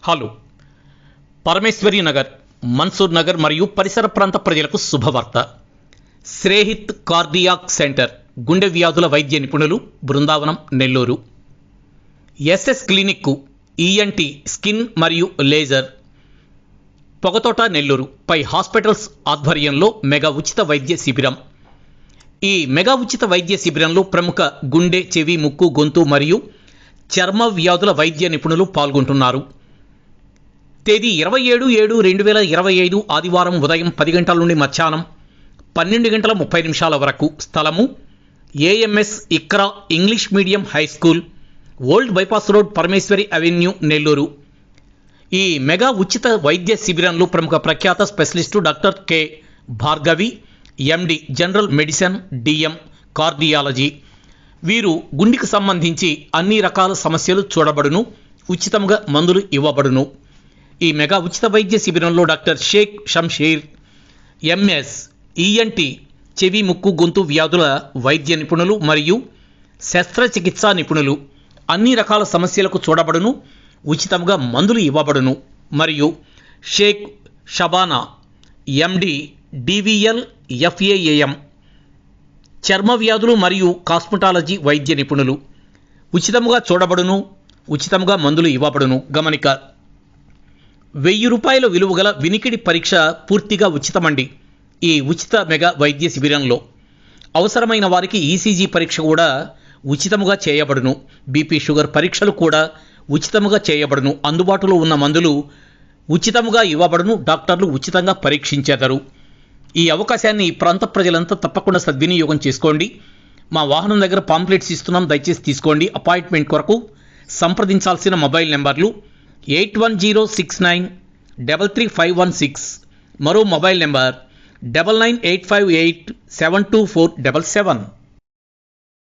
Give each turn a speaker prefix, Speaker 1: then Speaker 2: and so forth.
Speaker 1: Hello. Parameshwari Nagar, Mansoor Nagar మరియు పరిసర ప్రాంత ప్రజలకు శుభవార్త. శ్రేహిత్ కార్డియాక్ సెంటర్, గుండె వ్యాధుల వైద్య నిపుణులు, Brindavanam, Nellore. SS clinic, ENT, skin మరియు లేజర్, పొగతోట, నెల్లూరు పై హాస్పిటల్స్ ఆధ్వర్యంలో మెగా ఉచిత వైద్య శిబిరం. ఈ మెగా ఉచిత వైద్య శిబిరంలో ప్రముఖ గుండె, చెవి, ముక్కు, గొంతు మరియు చర్మ వ్యాధుల వైద్య నిపుణులు పాల్గొంటున్నారు. తేదీ 27/7/2025 ఆదివారం ఉదయం 10 గంటల నుండి మధ్యాహ్నం 12:30 వరకు. స్థలము AMS Iqra English medium high school, old bypass road, Parameswari avenue, Nellore. ఈ మెగా ఉచిత వైద్య శిబిరంలో ప్రముఖ ప్రఖ్యాత specialist doctor K Bhargavi, MD, general medicine, DM, cardiology. వీరు గుండెకు సంబంధించి అన్ని రకాల సమస్యలు చూడబడును, ఉచితంగా మందులు ఇవ్వబడును. ఈ మెగా ఉచిత వైద్య శిబిరంలో doctor Sheikh Shamsheer, MS, ENT, చెవి, ముక్కు, గొంతు వ్యాధుల వైద్య నిపుణులు మరియు శస్త్రచికిత్సా నిపుణులు అన్ని రకాల సమస్యలకు చూడబడును, ఉచితంగా మందులు ఇవ్వబడును. మరియు షేక్ షబానా, ఎండి, డివిఎల్, ఎఫ్ఏఏఎం, చర్మ వ్యాధులు మరియు కాస్మెటాలజీ వైద్య నిపుణులు ఉచితంగా చూడబడును, ఉచితంగా మందులు ఇవ్వబడును. గమనిక: 1000 రూపాయల విలువ గల వినికిడి పరీక్ష పూర్తిగా ఉచితమండి. ఈ ఉచిత మెగా వైద్య శిబిరంలో అవసరమైన వారికి ఈసీజీ పరీక్ష కూడా ఉచితముగా చేయబడును. బీపీ, షుగర్ పరీక్షలు కూడా ఉచితముగా చేయబడును. అందుబాటులో ఉన్న మందులు ఉచితముగా ఇవ్వబడును. డాక్టర్లు ఉచితంగా పరీక్షించేదరు. ఈ అవకాశాన్ని ఈ ప్రాంత ప్రజలంతా తప్పకుండా సద్వినియోగం చేసుకోండి. మా వాహనం దగ్గర పాంప్లెట్స్ ఇస్తున్నాం, దయచేసి తీసుకోండి. అపాయింట్మెంట్ కొరకు సంప్రదించాల్సిన మొబైల్ నెంబర్లు 8106933516, మరో మొబైల్ నెంబర్ 9985872477.